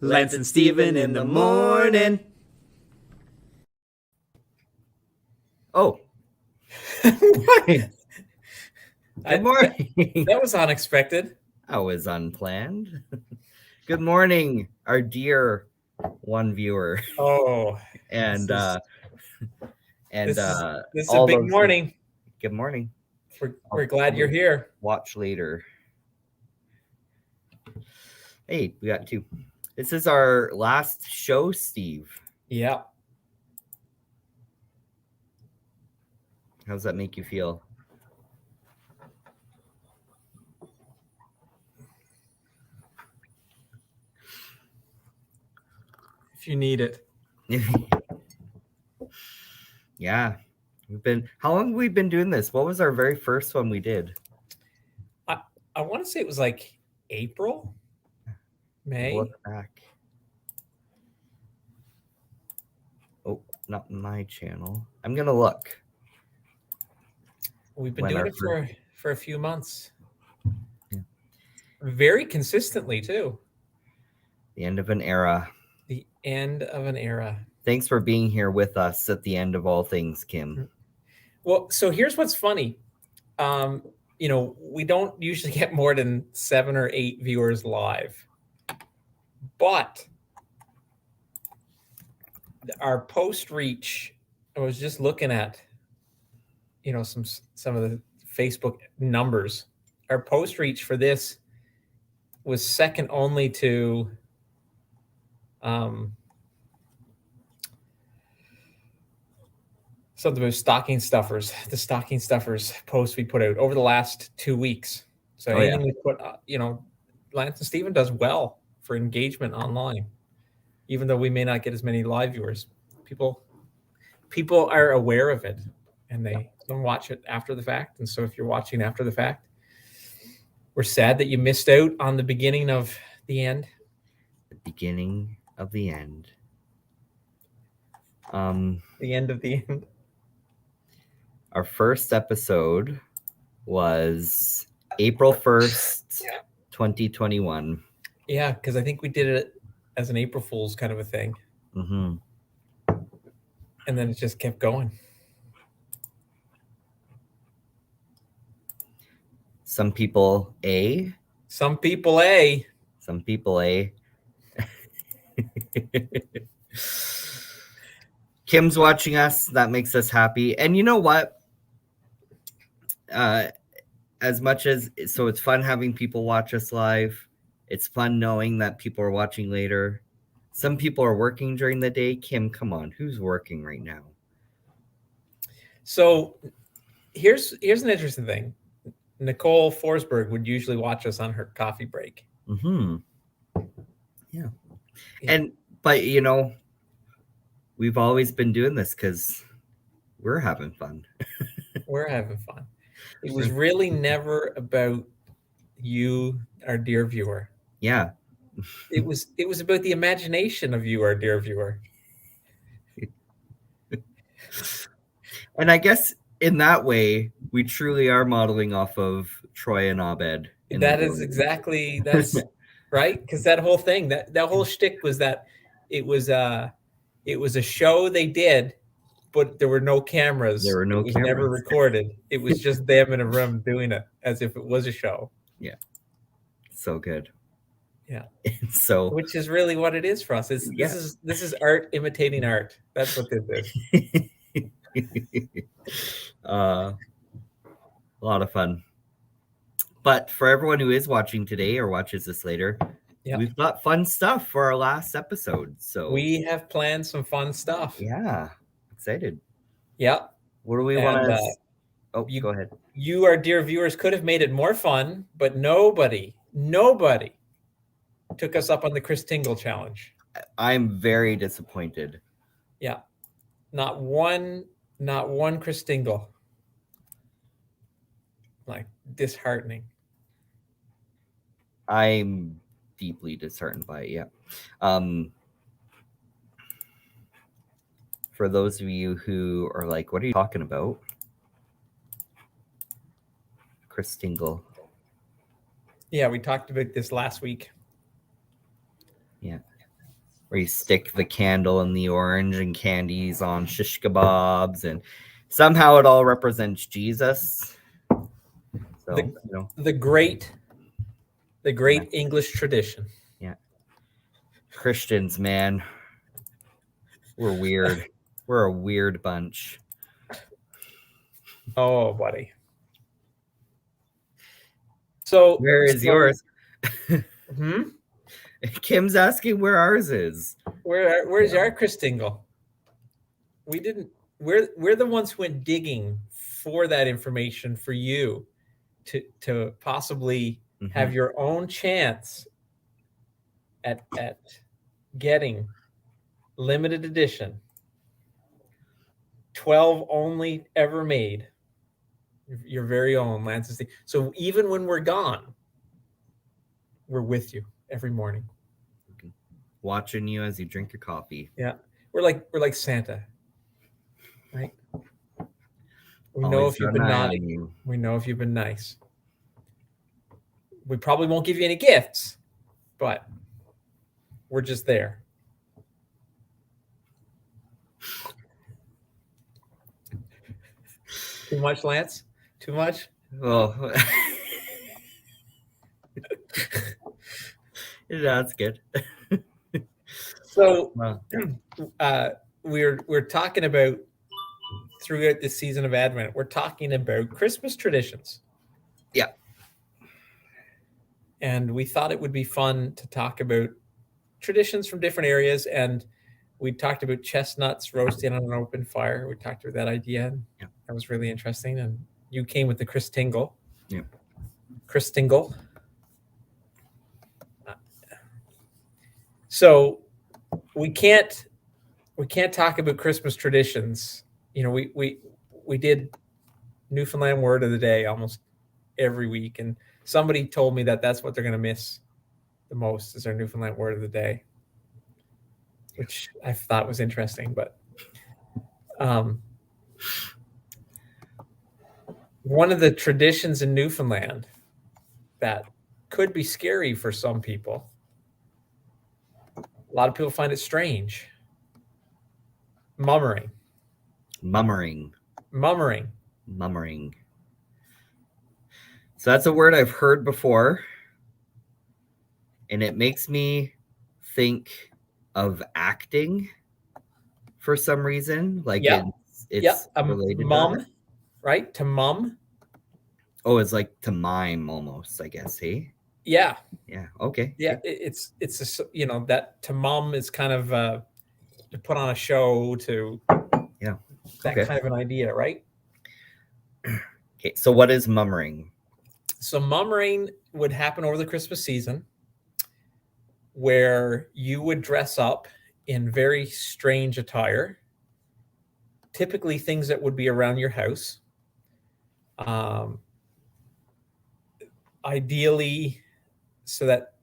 Lance and Steven in the morning. Oh. What? Good morning. That was unexpected. That was unplanned. Good morning, our dear one viewer. Oh, And this is a all big those morning. Good morning. We're glad you're here. Watch later. Hey, we got two. This is our last show, Steve. Yeah. How does that make you feel? If you need it. Yeah. How long have we been doing this? What was our very first one we did? I want to say it was like April, May. Look back. Oh, not my channel. I'm gonna look. We've been doing it for a few months. Yeah. Very consistently too. The end of an era. The end of an era. Thanks for being here with us at the end of all things, Kim. Well, so here's what's funny. We don't usually get more than 7 or 8 viewers live, but our post reach, I was just looking at, some of the Facebook numbers. Our post reach for this was second only to something about stocking stuffers, the stocking stuffers post we put out over the last 2 weeks. So anything we put, Lance and Steven does well for engagement online, even though we may not get as many live viewers. People are aware of it and they don't watch it after the fact. And so if you're watching after the fact, we're sad that you missed out on the beginning of the end. The beginning of the end. The end of the end. Our first episode was April 1st, 2021. Yeah, because I think we did it as an April Fool's kind of a thing. Mm-hmm. And then it just kept going. Some people A. Some people A. Some people A. Kim's watching us. That makes us happy. And you know what? As much as so it's fun having people watch us live. It's fun knowing that people are watching later. Some people are working during the day. Kim, come on. Who's working right now? So here's an interesting thing. Nicole Forsberg would usually watch us on her coffee break. Mm-hmm. Yeah. But we've always been doing this because we're having fun. We're having fun. It was really never about you, our dear viewer. Yeah. It was about the imagination of you, our dear viewer. And I guess in that way, we truly are modeling off of Troy and Abed. That's right. Because that whole thing, that whole shtick was that it was a show they did, but there were no cameras. There were no cameras. Never recorded. It was just them in a room doing it as if it was a show. Yeah. So good. Yeah. So which is really what it is for us. This is art imitating art. That's what this is. A lot of fun. But for everyone who is watching today or watches this later, we've got fun stuff for our last episode. So we have planned some fun stuff. Yeah. Excited. Yeah. What do we want to go ahead. You, our dear viewers, could have made it more fun, but nobody took us up on the Chris Tingle challenge. I'm very disappointed. Yeah. Not one Chris Tingle. Like disheartening. I'm deeply disheartened by it. Yeah. For those of you who are like, what are you talking about? Chris Tingle. Yeah, we talked about this last week. Yeah. where you stick the candle in the orange and candies on shish kebabs, and somehow it all represents Jesus. So the great English tradition. Yeah. Christians, man. We're weird. We're a weird bunch. Oh, buddy. So where is yours? Hmm? Kim's asking where ours is. Where's our Christingle? We didn't. We're the ones who went digging for that information for you to possibly have your own chance at getting limited edition 12 only ever made, your very own Lance and Steve. So even when we're gone, we're with you every morning, watching you as you drink your coffee. Yeah, we're like Santa, right? We know if you've been naughty. We know if you've been nice. We probably won't give you any gifts, but we're just there. Too much, Lance? Too much? Oh. That's good. So we're talking about, throughout this season of Advent, we're talking about Christmas traditions. Yeah. And we thought it would be fun to talk about traditions from different areas. And we talked about chestnuts roasting on an open fire. We talked about that idea. Yeah. That was really interesting. And you came with the Christingle. Yeah. Christingle. So we can't talk about Christmas traditions. You know, we did Newfoundland word of the day almost every week, and somebody told me that that's what they're going to miss the most is our Newfoundland word of the day, which I thought was interesting. But one of the traditions in Newfoundland that could be scary for some people, a lot of people find it strange. Mummering. So that's a word I've heard before, and it makes me think of acting for some reason. Like it's related mum, right? To mum. Oh, it's like to mime almost, I guess. Hey. Yeah. Okay. Yeah. It's a, that to mum is kind of to put on a show, to that kind of an idea, right? Okay. So what is mummering? So mummering would happen over the Christmas season, where you would dress up in very strange attire, typically things that would be around your house. Ideally, so that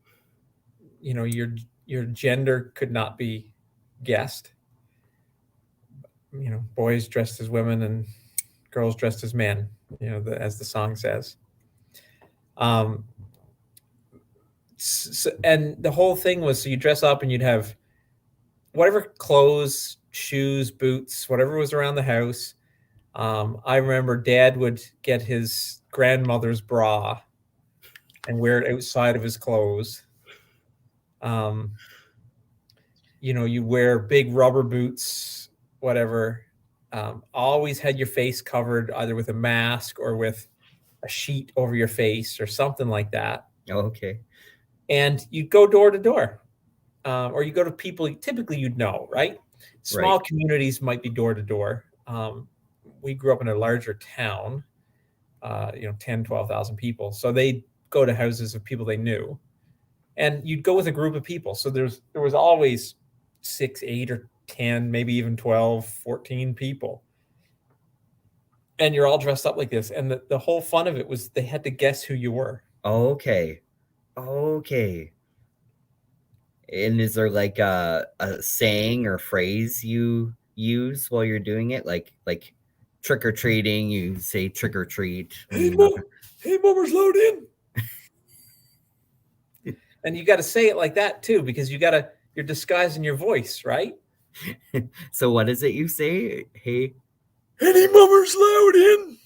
your gender could not be guessed. Boys dressed as women and girls dressed as men. As the song says. And the whole thing was, so you dress up and you'd have whatever clothes, shoes, boots, whatever was around the house. I remember Dad would get his grandmother's bra and wear it outside of his clothes. You wear big rubber boots, whatever. Always had your face covered either with a mask or with a sheet over your face or something like that. Okay. And you'd go door to door, or you go to people typically you'd know, right? Small communities might be door to door. We grew up in a larger town, 10, 12,000 people. So they'd go to houses of people they knew, and you'd go with a group of people. So there was always 6, 8 or 10, maybe even 12, 14 people. And you're all dressed up like this. And the whole fun of it was they had to guess who you were. Okay. And is there like a saying or phrase you use while you're doing it? Like trick or treating, you say trick or treat. Hey, mummers, load in. And you got to say it like that too, because you got to you're disguising your voice, right? So what is it you say? Hey, any mummers loud in?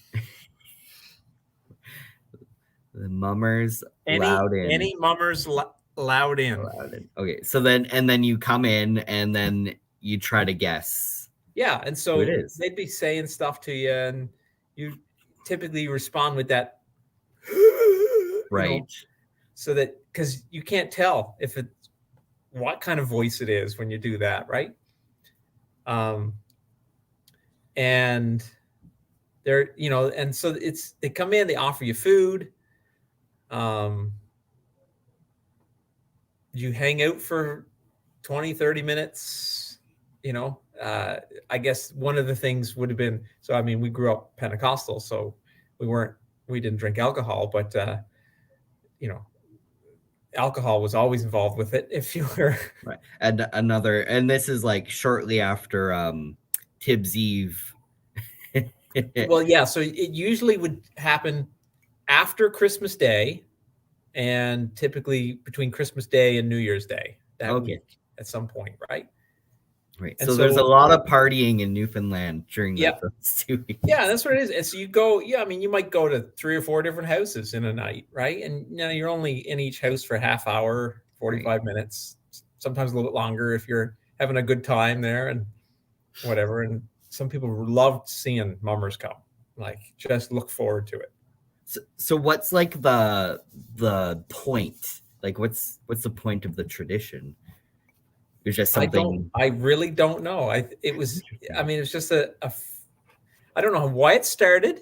The mummers loud in. Any mummers loud in. Loud in. Okay, so then you come in and then you try to guess. Yeah, and so who it is. They'd be saying stuff to you, and you typically respond with that, right? You know, so that because you can't tell if it's what kind of voice it is when you do that, right? And they're, you know, and so they come in, they offer you food. You hang out for 20, 30 minutes, you know. I guess one of the things would have been, so I mean, we grew up Pentecostal, so we didn't drink alcohol, but you know, alcohol was always involved with it if you were right. And this is like shortly after Tibbs Eve. Well, yeah, so it usually would happen after Christmas Day, and typically between Christmas Day and New Year's Day that week at some point, right? Right. So there's a lot of partying in Newfoundland during those 2 weeks. Yeah, that's what it is. And so you go, I mean, you might go to 3 or 4 different houses in a night, right? And you know, you're only in each house for a half hour, 45 minutes, sometimes a little bit longer if you're having a good time there and whatever. And some people love seeing mummers come, like just look forward to it. So what's like the point? Like what's the point of the tradition? It's just something I really don't know. It was just I don't know why it started.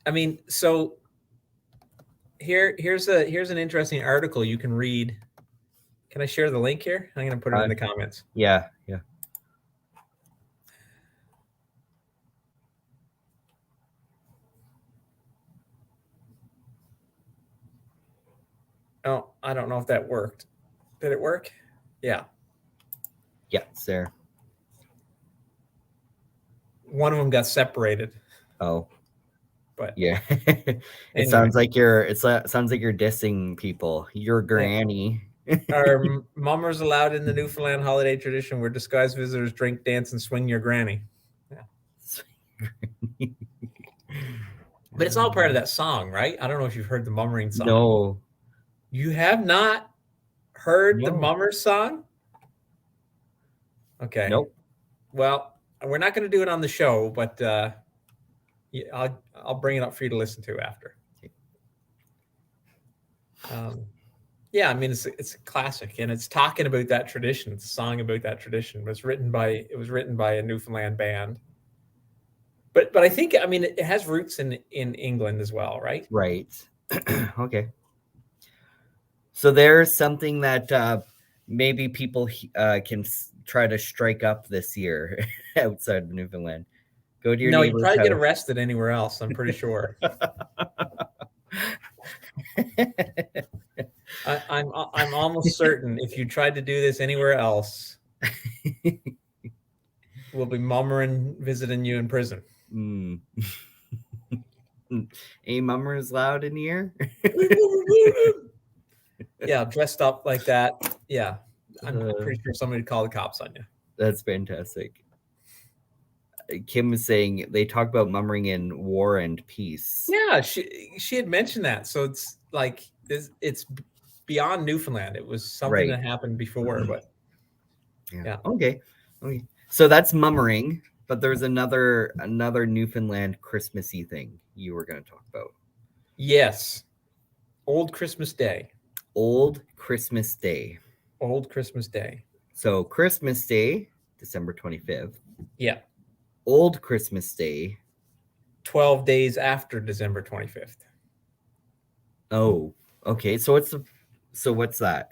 I mean, so here's an interesting article you can read. Can I share the link here? I'm going to put it in the comments. Yeah. Oh, I don't know if that worked. Did it work? Yeah. Yeah, it's there. One of them got separated. Oh. But yeah. It sounds like you're dissing people. Your granny. Are mummers allowed in the Newfoundland holiday tradition where disguised visitors drink, dance, and swing your granny? Yeah. But it's all part of that song, right? I don't know if you've heard the mummering song. No. You have not heard the Mummers song? Okay. Nope. Well, we're not going to do it on the show, but I'll bring it up for you to listen to after. Yeah, I mean it's a classic, and it's talking about that tradition. It's a song about that tradition. It was written by a Newfoundland band. But I think, I mean, it has roots in England as well, right? Right. Okay. So there's something that maybe people can try to strike up this year outside of Newfoundland. Go to your neighbor's you probably house. Get arrested anywhere else, I'm pretty sure. I'm almost certain if you tried to do this anywhere else, we'll be mummering visiting you in prison. A mummers loud in here. Yeah, dressed up like that. Yeah, I'm pretty sure somebody would call the cops on you. That's fantastic. Kim was saying they talk about mummering in War and Peace. Yeah, she had mentioned that. So it's like it's beyond Newfoundland. It was something that happened before, but yeah. Okay. So that's mummering, but there's another Newfoundland Christmassy thing you were going to talk about. Yes. Old Christmas Day. Old Christmas Day. Old Christmas Day. So Christmas Day, December 25th. Yeah. Old Christmas Day. 12 days after December 25th. Oh, okay. So what's that?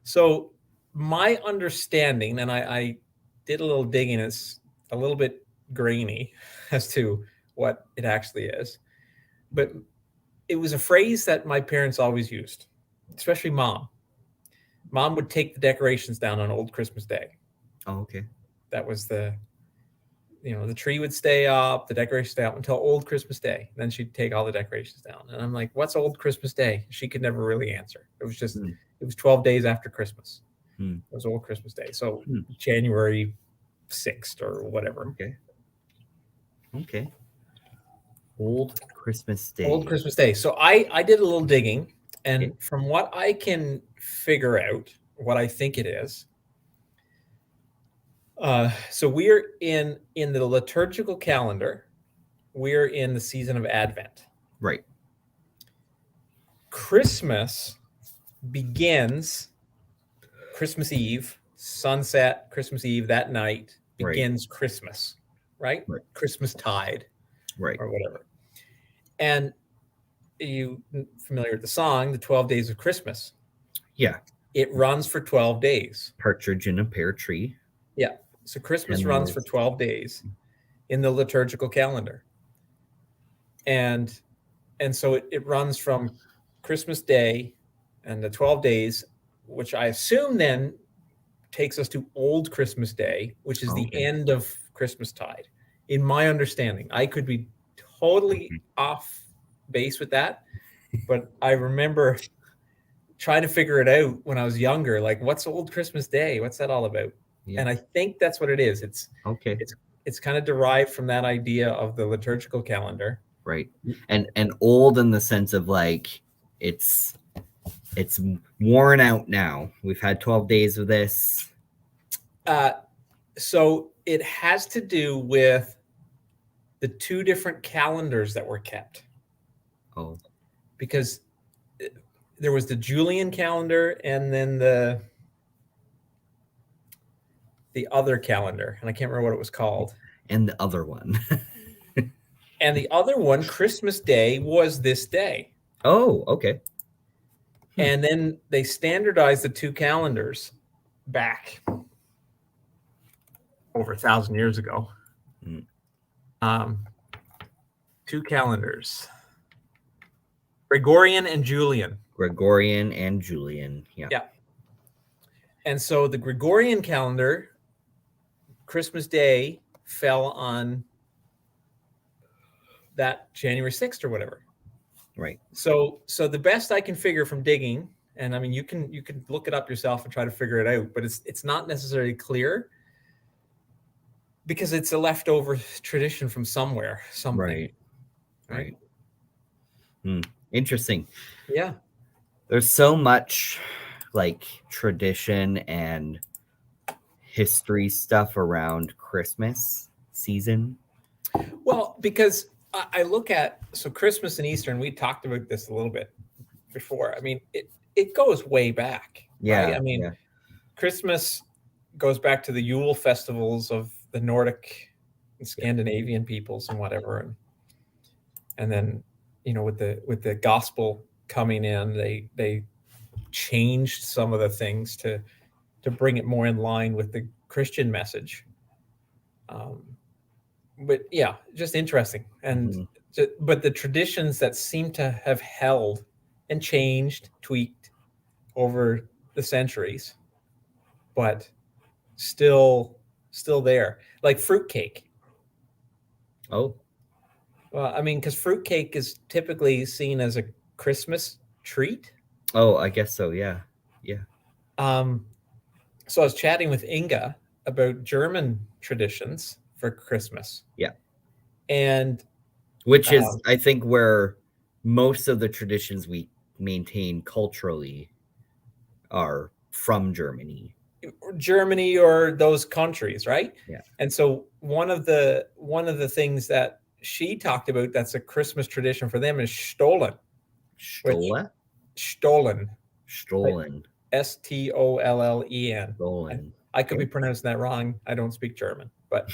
So my understanding, and I did a little digging, it's a little bit grainy as to what it actually is. But it was a phrase that my parents always used, especially mom. Mom would take the decorations down on Old Christmas Day. Oh, okay. That was the tree would stay up, the decorations stay up until Old Christmas Day. Then she'd take all the decorations down. And I'm like, what's Old Christmas Day? She could never really answer. It was just, It was 12 days after Christmas. It was Old Christmas Day. So Hmm. January 6th or whatever. Okay. Old Christmas Day. Old Christmas Day. So I did a little digging, and from what I can figure out, what I think it is. So we're in the liturgical calendar. We're in the season of Advent. Right. Christmas begins Christmas Eve, sunset, Christmas Eve, that night begins Christmas, right? Christmas tide, or whatever. And you familiar with the song, the 12 Days of Christmas? Yeah. It runs for 12 days. Partridge in a Pear Tree. Yeah. So Christmas runs for 12 days in the liturgical calendar. And so it runs from Christmas Day and the 12 days, which I assume then takes us to Old Christmas Day, which is the end of Christmas tide. In my understanding, I could be totally off base with that, but I remember trying to figure it out when I was younger. Like, what's Old Christmas Day? What's that all about? Yeah. And I think that's what it is. It's kind of derived from that idea of the liturgical calendar. Right. And old in the sense of like it's worn out now. We've had 12 days of this. So it has to do with the two different calendars that were kept. Oh. Because there was the Julian calendar and then the other calendar, and I can't remember what it was called. And the other one. And the other one, Christmas Day, was this day. Oh, okay. And then they standardized the two calendars back over 1,000 years ago. Two calendars. Gregorian and Julian. Yeah. And so the Gregorian calendar, Christmas Day fell on that January 6th or whatever. Right. So the best I can figure from digging, and I mean you can look it up yourself and try to figure it out, but it's not necessarily clear because it's a leftover tradition from somewhere, something. Right. Interesting. Yeah. There's so much like tradition and history stuff around Christmas season. Well, because I look at Christmas and Easter, and we talked about this a little bit before. I mean, it goes way back. Yeah. Right? I mean, Christmas goes back to the Yule festivals of the Nordic and Scandinavian peoples and whatever, and then with the gospel coming in, they changed some of the things to bring it more in line with the Christian message. But yeah, just interesting. And but the traditions that seem to have held and changed, tweaked over the centuries, but still there, like fruitcake. Oh, well, I mean, because fruitcake is typically seen as a Christmas treat. Oh, I guess so. Yeah. So I was chatting with Inga about German traditions for Christmas. Yeah. And which is, I think, where most of the traditions we maintain culturally are from Germany or those countries, right? Yeah. And so one of the things that she talked about that's a Christmas tradition for them is Stollen. Stollen. Stollen. Stollen. I could be pronouncing that wrong. I don't speak German, but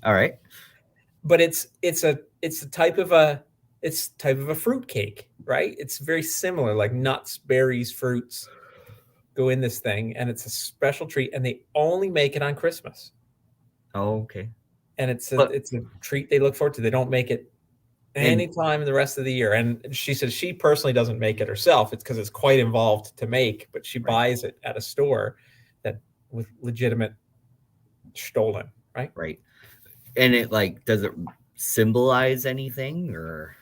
all right. But it's a type of a fruit cake, right? It's very similar, like nuts, berries, fruits go in this thing, and it's a special treat, and they only make it on Christmas. Oh, okay. And it's a treat they look forward to. They don't make it anytime in the rest of the year. And she says she personally doesn't make it herself. It's because it's quite involved to make, but she buys it at a store that with legitimate Stollen, right? Right. And it does it symbolize anything, or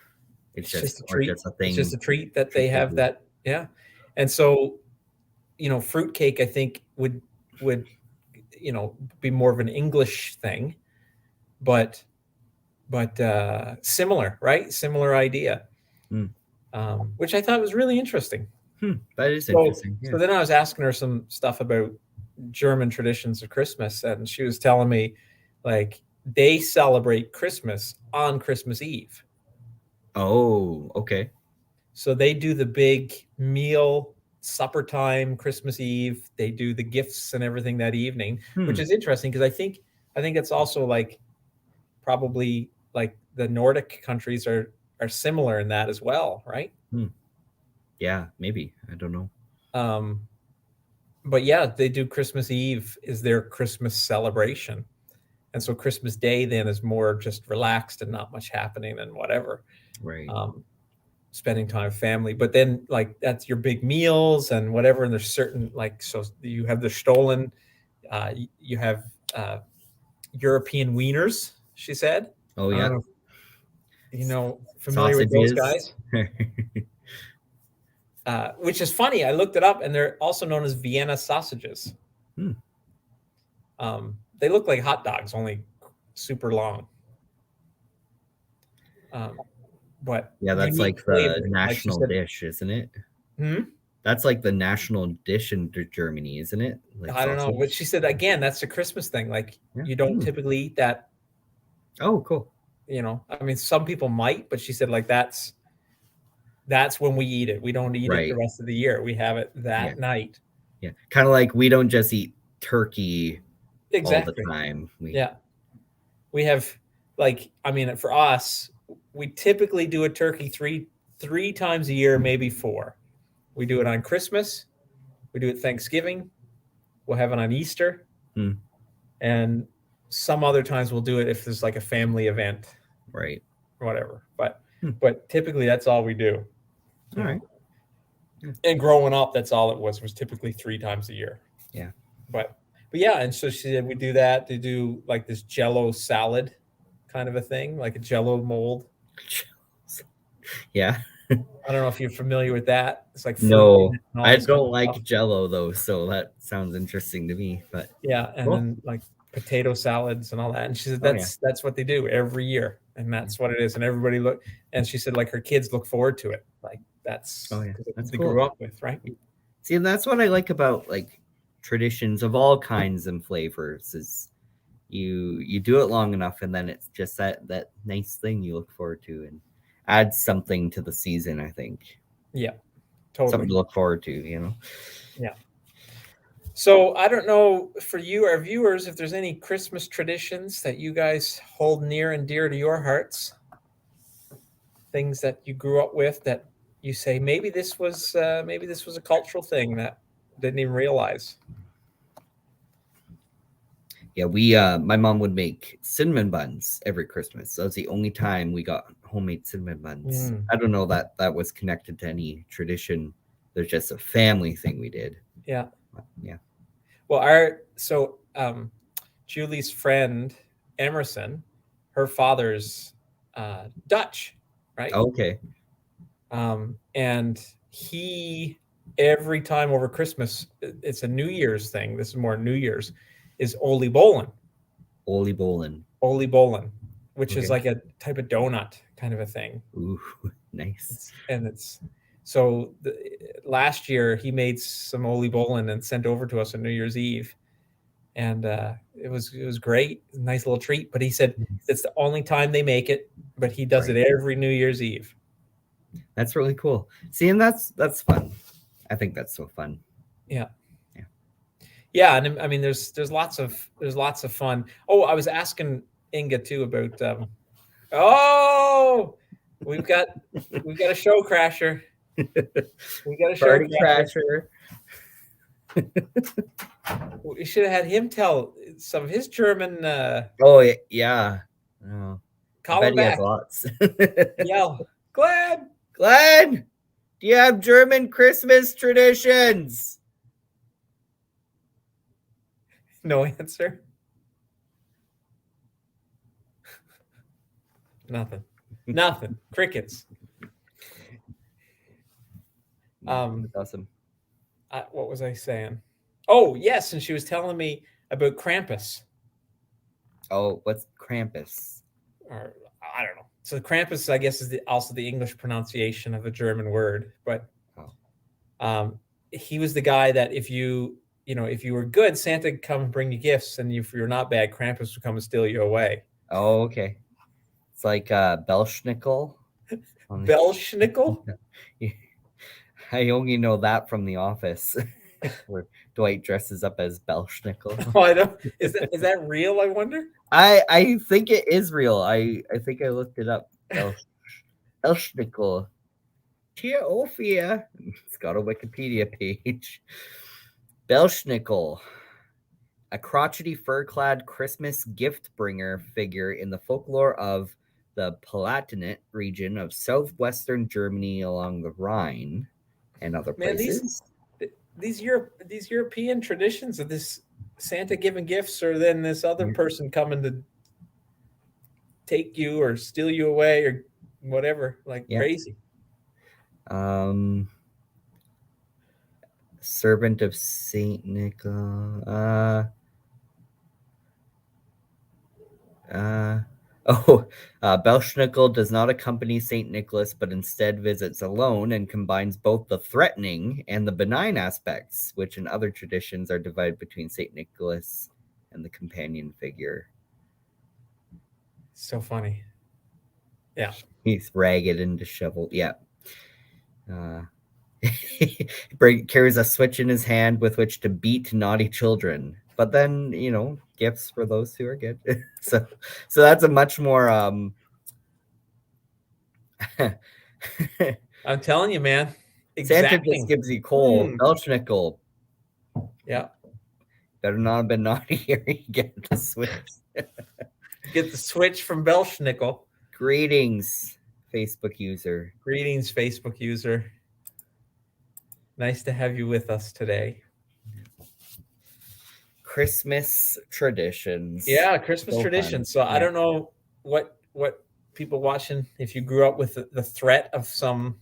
it's just a treat? Just a thing. It's just a treat that they have that. Yeah. And so fruitcake I think would be more of an English thing, but similar, right? Similar idea, which I thought was really interesting. That is interesting. Yeah. So then I was asking her some stuff about German traditions of Christmas, and she was telling me like they celebrate Christmas on Christmas Eve. Oh, okay. So they do the big meal, supper time, Christmas Eve. They do the gifts and everything that evening, which is interesting because I think it's also like probably like the Nordic countries are similar in that as well, right? Yeah, maybe. I don't know. But yeah, they do Christmas Eve is their Christmas celebration. And so Christmas Day then is more just relaxed and not much happening and whatever. Right. Spending time with family. But then like that's your big meals and whatever. And there's certain like, so you have the Stollen, you have European wieners, she said. Oh, yeah. Familiar Sausages. with those guys? Which is funny. I looked it up, and they're also known as Vienna sausages. They look like hot dogs, only super long. But yeah, that's like the national dish, isn't it? That's like the national dish in Germany, isn't it? Like I don't know, but she said again, that's a Christmas thing. Like you don't typically eat that. Oh, cool. I mean, some people might, but she said like that's when we eat it. We don't eat it the rest of the year. We have it that night. Yeah, kind of like we don't just eat turkey all the time. We have like, I mean, for us, we typically do a turkey three times a year, maybe 4. We do it on Christmas. We do it Thanksgiving. We'll have it on Easter. And some other times we'll do it if there's like a family event. Right. Or whatever. But typically that's all we do. All right. And growing up, that's all it was typically 3 times a year. Yeah. But yeah, and so she said we do that. They do like this Jello salad kind of a thing, like a Jello mold. Yeah. I don't know if you're familiar with that. It's like no, I don't like Jello though, so that sounds interesting to me. But yeah, and then like potato salads and all that. And she said that's what they do every year, and that's what it is. And everybody and she said like her kids look forward to it. Like that's that's they cool. grew up with, right? See, and that's what I like about like traditions of all kinds and flavors is you do it long enough, and then it's just that nice thing you look forward to and adds something to the season, I think. Yeah, totally. Something to look forward to, Yeah. So I don't know for you, our viewers, if there's any Christmas traditions that you guys hold near and dear to your hearts, things that you grew up with that you say maybe this was a cultural thing that didn't even realize. Yeah, my mom would make cinnamon buns every Christmas. That was the only time we got homemade cinnamon buns. I don't know that was connected to any tradition. There's just a family thing we did. Yeah. Yeah. Well, Julie's friend Emerson, her father's Dutch, right? Okay. And he every time over Christmas, it's a New Year's thing. This is more New Year's. Is oliebollen. Oliebollen, which is like a type of donut kind of a thing. Ooh, nice. So last year he made some oliebollen and sent over to us on New Year's Eve, and it was great, nice little treat. But he said it's the only time they make it, but he does it every New Year's Eve. That's really cool. See, and that's fun. I think that's so fun. Yeah. Yeah, and I mean, there's lots of fun. Oh, I was asking Inga too about. We've got a show crasher. We got a show crasher. We should have had him tell some of his German. Oh yeah. Oh. Call him back. Lots. Yell, Glenn, do you have German Christmas traditions? No answer. Nothing. Crickets. That's awesome. What was I saying? Oh, yes, and she was telling me about Krampus. Oh, what's Krampus? Or I don't know. So Krampus, I guess, is also the English pronunciation of a German word. But he was the guy that if you were good, Santa would come and bring you gifts, and if you're not bad, Krampus would come and steal you away. Oh, okay. It's like Belschnickel. Belschnickel? I only know that from The Office, where Dwight dresses up as Belschnickel. Oh, I don't. Is that real? I wonder. I think it is real. I think I looked it up. Belschnickel. Teofia. It's got a Wikipedia page. Belschnickel, a crotchety fur-clad Christmas gift-bringer figure in the folklore of the Palatinate region of southwestern Germany along the Rhine and other places. These European traditions of this Santa giving gifts, or then this other person coming to take you or steal you away or whatever, crazy. Servant of Saint Nicholas. Belschnickel does not accompany Saint Nicholas, but instead visits alone and combines both the threatening and the benign aspects, which in other traditions are divided between Saint Nicholas and the companion figure. So funny. Yeah. He's ragged and disheveled. Yeah. Carries a switch in his hand with which to beat naughty children. But then, gifts for those who are good. so that's a much more I'm telling you, man. Santa just gives you coal. Belschnickel. Yeah. Better not have been naughty here. You get the switch. Get the switch from Belschnickel. Greetings, Facebook user. Greetings, Facebook user. Nice to have you with us today. Christmas traditions. Yeah, Christmas traditions. So I don't know what people watching, if you grew up with the threat of some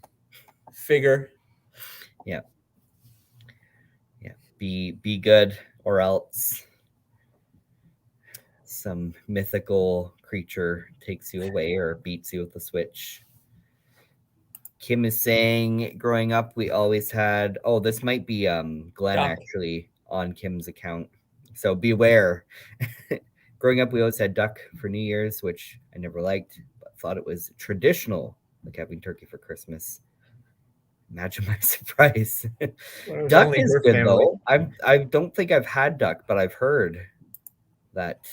figure. Yeah. Be good or else some mythical creature takes you away or beats you with a switch. Kim is saying, growing up, we always had. Oh, this might be Glenn actually on Kim's account. So beware. Growing up, we always had duck for New Year's, which I never liked, but thought it was traditional, like having turkey for Christmas. Imagine my surprise. Duck is good though. I don't think I've had duck, but I've heard that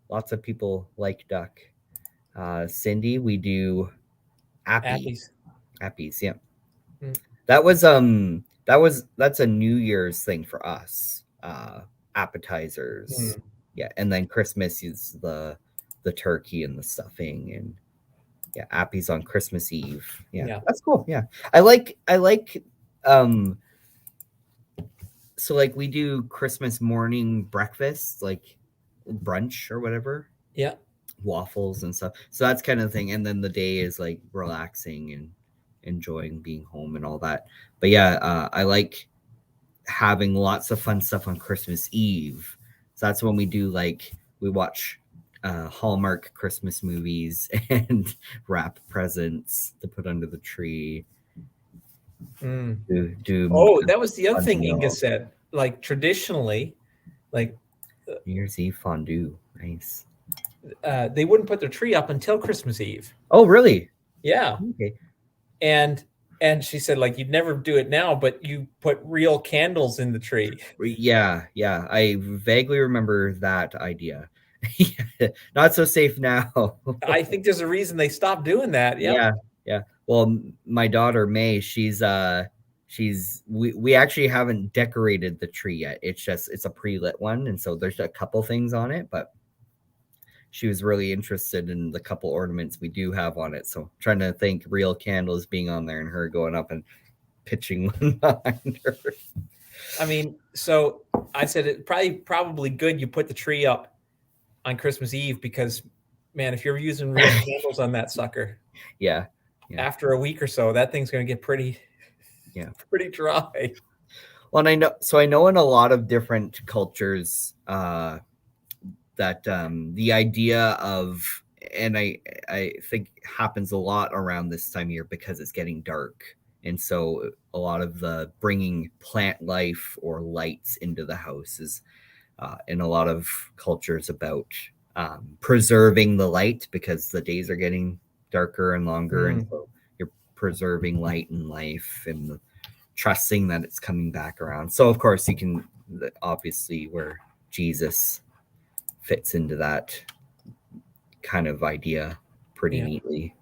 lots of people like duck. Cindy, we do appies. Appies, yeah. That's a New Year's thing for us. Appetizers. Yeah, and then Christmas is the turkey and the stuffing, and appies on Christmas Eve. Yeah, that's cool. Yeah. I like so like we do Christmas morning breakfast, like brunch or whatever. Yeah. Waffles and stuff. So that's kind of the thing. And then the day is like relaxing and enjoying being home and all that. But I like having lots of fun stuff on Christmas Eve. So that's when we watch Hallmark Christmas movies and wrap presents to put under the tree. That was the other thing Inga said. Like traditionally, like New Year's Eve fondue. Nice. They wouldn't put their tree up until Christmas Eve. Oh, really? Yeah. Okay. And she said, like, you'd never do it now, but you put real candles in the tree. Yeah. I vaguely remember that idea. Not so safe now. I think there's a reason they stopped doing that. Yeah. Well, my daughter May, we actually haven't decorated the tree yet. It's a pre-lit one, and so there's a couple things on it, but she was really interested in the couple ornaments we do have on it. So trying to think real candles being on there and her going up and pitching one behind her. I mean, so I said it probably good you put the tree up on Christmas Eve, because man, if you're using real candles on that sucker, yeah, after a week or so, that thing's going to get pretty dry. Well, and I know in a lot of different cultures that the idea of, and I think happens a lot around this time of year because it's getting dark. And so a lot of the bringing plant life or lights into the house is in a lot of cultures about preserving the light because the days are getting darker and longer. And so you're preserving light and life and trusting that it's coming back around. So of course you can obviously where Jesus fits into that kind of idea pretty neatly.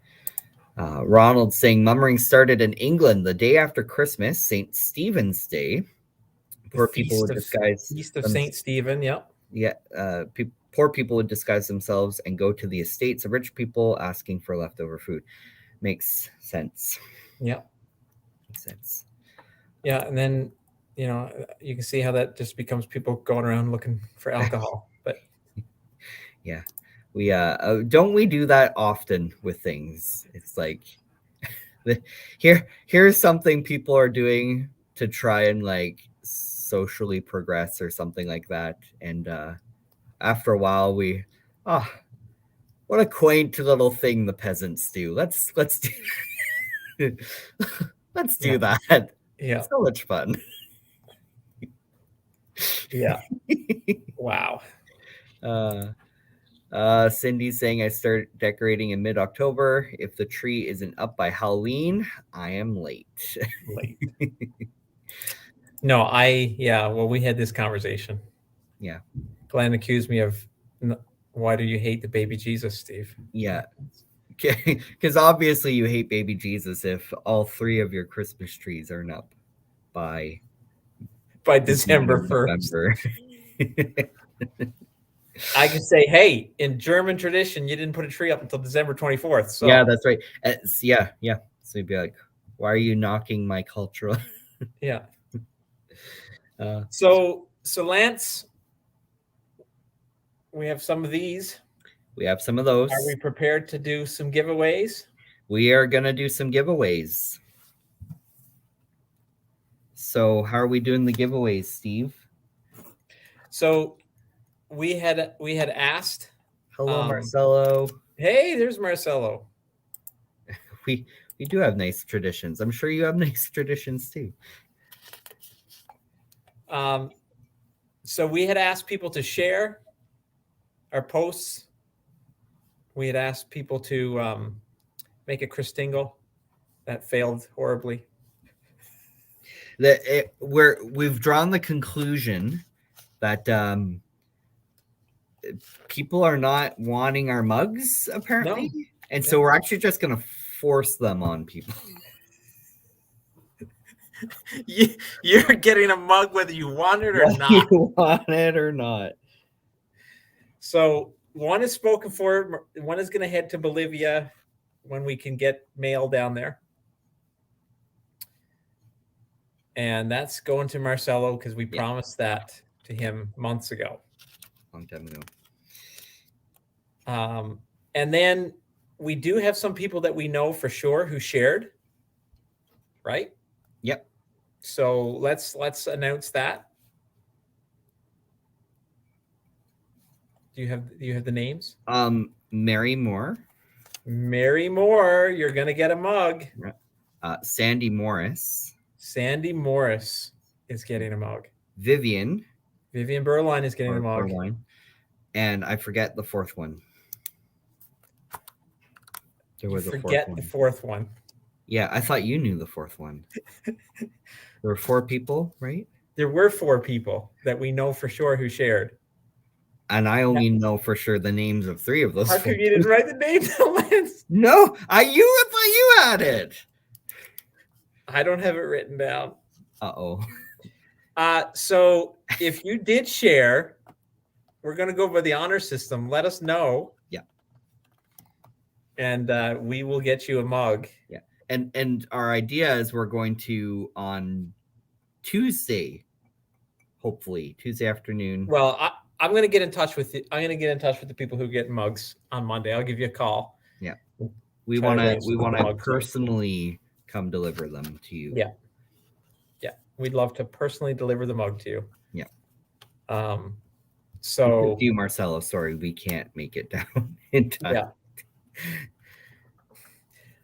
Ronald saying Mummering started in England the day after Christmas, St. Stephen's Day. Poor people would disguise Feast of St. Stephen. Poor people would disguise themselves and go to the estates of rich people asking for leftover food. Makes sense. Yeah. Makes sense. Yeah, and then you can see how that just becomes people going around looking for alcohol. But yeah, we don't we do that often with things? It's like here's something people are doing to try and like socially progress or something like that, and after a while what a quaint little thing the peasants do. Let's do let's do that. Yeah, so much fun. Yeah. Wow. Cindy's saying I start decorating in mid-October. If the tree isn't up by Halloween, I am late. No, well, we had this conversation. Yeah. Glenn accused me of, why do you hate the baby Jesus, Steve? Yeah. Because obviously you hate baby Jesus if all 3 of your Christmas trees aren't up by December 1st. I can say, hey, in German tradition, you didn't put a tree up until December 24th. So yeah, that's right. Yeah. So you'd be like, why are you knocking my cultural? Yeah. So Lance, we have some of these. We have some of those. Are we prepared to do some giveaways? We are going to do some giveaways. So how are we doing the giveaways, Steve? So we had asked. Hello, Marcelo. Hey, there's Marcelo. We do have nice traditions. I'm sure you have nice traditions too. So we had asked people to share our posts. We had asked people to make a Christingle. That failed horribly. We've drawn the conclusion that people are not wanting our mugs, apparently. No. And so we're actually just going to force them on people. You're getting a mug whether you want it or not. You want it or not. So one is spoken for. One is going to head to Bolivia when we can get mail down there. And that's going to Marcelo because we promised that to him months ago. Long time ago. And then we do have some people that we know for sure who shared, right? Yep. So let's announce that. Do you have the names? Mary Moore. Mary Moore, you're gonna get a mug. Sandy Morris. Sandy Morris is getting a mug. Vivian Berline is getting a mug. Berline. And I forget the 4th one. There was a 4th one. The 4th one. Yeah, I thought you knew the 4th one. There were 4 people, right? There were 4 people that we know for sure who shared. And I only know for sure the names of 3 of those. How come you didn't write the names down, Lance? No, I thought you had it. I don't have it written down. Uh-oh. So if you did share, we're going to go by the honor system. Let us know. Yeah. And we will get you a mug. Yeah. And our idea is we're going to on Tuesday, hopefully Tuesday afternoon. Well, I'm going to get in touch with you. I'm going to get in touch with the people who get mugs on Monday. I'll give you a call. Yeah. We want to personally come deliver them to you. Yeah. Yeah. we'd love to personally deliver the mug to you. Yeah. So you, Marcelo, sorry, we can't make it down in time.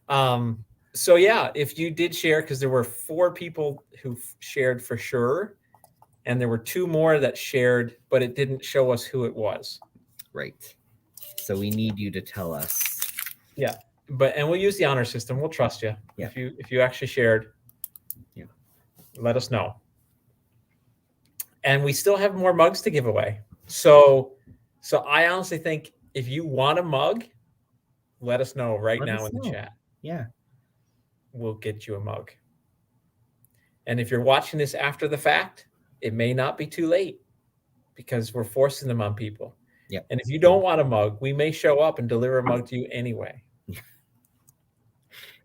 Yeah. So yeah, if you did share, because there were 4 people who shared for sure, and there were 2 more that shared, but it didn't show us who it was. Right. So we need you to tell us. Yeah. And we'll use the honor system. We'll trust you. Yeah. If you actually shared, yeah, let us know. And we still have more mugs to give away. So I honestly think if you want a mug, let us know now in the chat. Yeah. We'll get you a mug. And if you're watching this after the fact, it may not be too late because we're forcing them on people. Yeah. And if you don't want a mug, we may show up and deliver a mug to you anyway.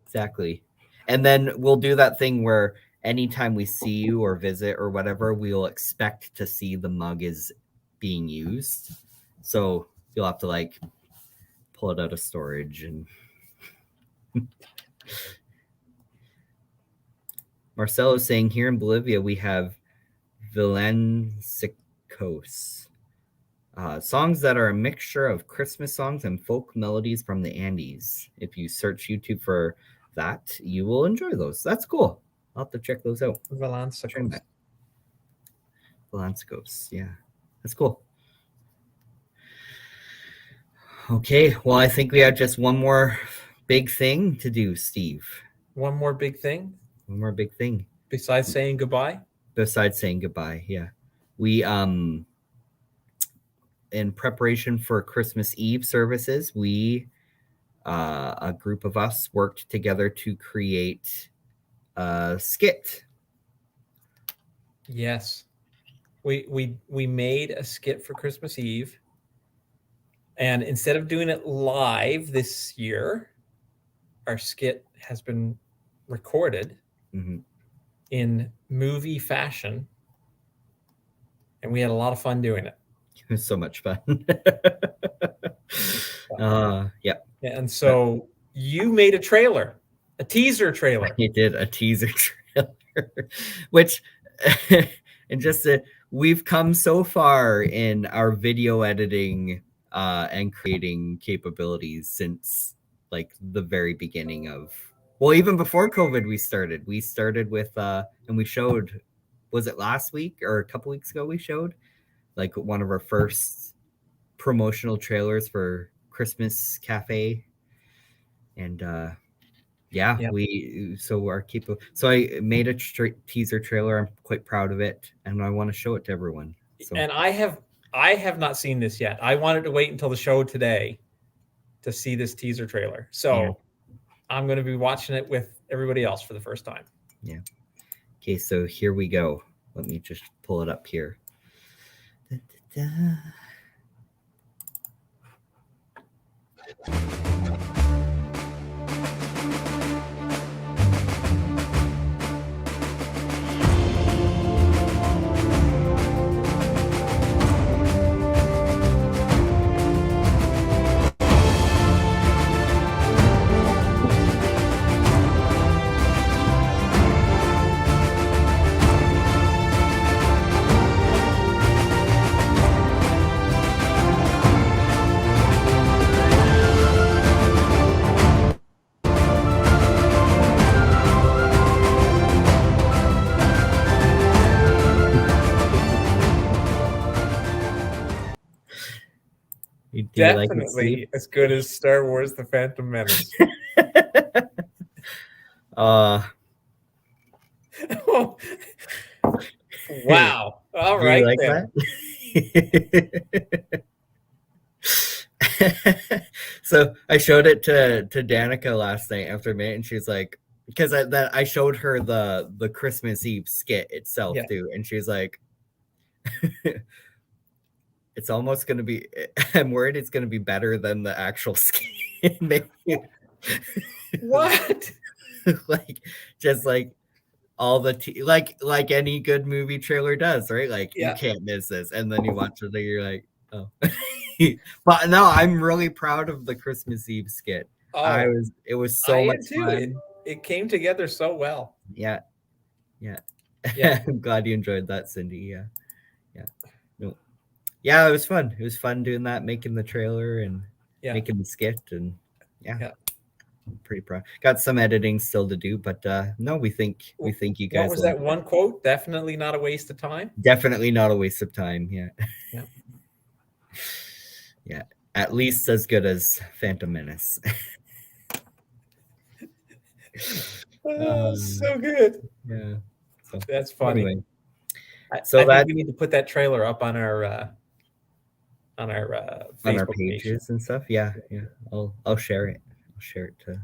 Exactly. And then we'll do that thing where anytime we see you or visit or whatever, we'll expect to see the mug is being used. So you'll have to like pull it out of storage. And Marcelo's saying here in Bolivia, we have villancicos, songs that are a mixture of Christmas songs and folk melodies from the Andes. If you search YouTube for that, you will enjoy those. That's cool. I'll have to check those out. Villancicos. Villancicos. Yeah, that's cool. Okay, well, I think we have just one more big thing to do, Steve. One more big thing? One more big thing. Besides saying goodbye? Besides saying goodbye, yeah. We, in preparation for Christmas Eve services, we, a group of us worked together to create a skit. Yes. We made a skit for Christmas Eve. And instead of doing it live this year, our skit has been recorded in movie fashion. And we had a lot of fun doing it. It was so much fun. Yeah. And so you made a trailer, a teaser trailer. You did a teaser trailer, which, and just we've come so far in our video editing and creating capabilities since like the very beginning of, well, even before COVID, we started with, and we showed, was it last week or a couple weeks ago? We showed like one of our first promotional trailers for Christmas Cafe. And so I made a teaser trailer. I'm quite proud of it, and I want to show it to everyone. So. And I have not seen this yet. I wanted to wait until the show today to see this teaser trailer. So I'm going to be watching it with everybody else for the first time. Yeah. Okay, so here we go. Let me just pull it up here. Da, da, da. Definitely like as good as Star Wars: The Phantom Menace. Wow! All do right, you like that? So I showed it to Danica last night after a minute, and she's like, because I showed her the Christmas Eve skit itself too, and she's like, it's almost going to be, I'm worried it's going to be better than the actual skit. What? Like, just like all the, like any good movie trailer does, right? Like, you can't miss this. And then you watch it and you're like, oh. But no, I'm really proud of the Christmas Eve skit. It was so much fun. It came together so well. Yeah. Yeah. I'm glad you enjoyed that, Cindy. Yeah. No. Yeah, it was fun. It was fun doing that, making the trailer and making the skit, and pretty proud. Got some editing still to do, but no, we think you guys. What was that one quote? Definitely not a waste of time. Definitely not a waste of time. Yeah. Yeah. Yeah. At least as good as Phantom Menace. So good. Yeah. So That's funny. anyway. I think we need to put that trailer up on our Facebook pages and stuff. Yeah. I'll share it. I'll share it to.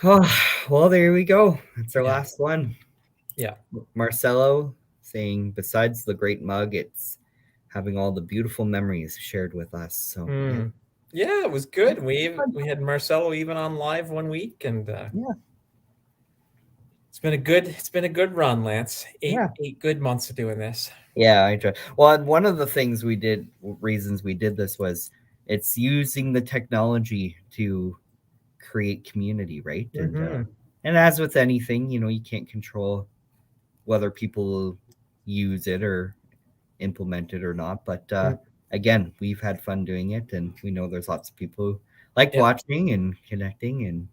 Oh, well, there we go. That's our last one. Yeah. Marcelo saying, besides the great mug, it's having all the beautiful memories shared with us. So yeah, it was good. We had Marcelo even on live one week, and it's been a good run, Lance. Eight good months of doing this. Yeah, I enjoy. Well, one of the reasons we did this was it's using the technology to create community, right? And as with anything, you can't control whether people use it or implement it or not. But again, we've had fun doing it, and we know there's lots of people who like watching and connecting. And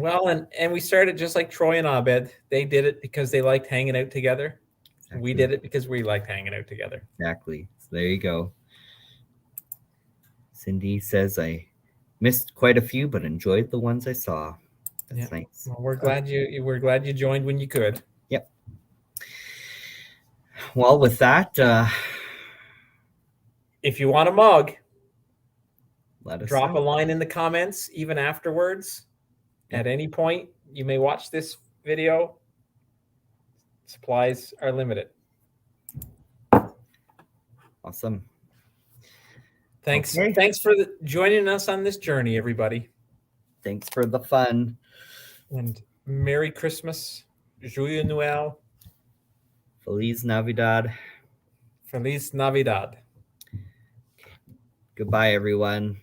well, and we started just like Troy and Abed. They did it because they liked hanging out together. Exactly. We did it because we liked hanging out together. Exactly. So there you go. Cindy says, I missed quite a few, but enjoyed the ones I saw. That's nice. Well, we're glad you joined when you could. Yep. Well, with that, if you want a mug, let us drop know. a line in the comments, even afterwards. At any point, you may watch this video. Supplies are limited. Awesome. Thanks for joining us on this journey, everybody. Thanks for the fun. And Merry Christmas. Joyeux Noël. Feliz Navidad. Feliz Navidad. Goodbye, everyone.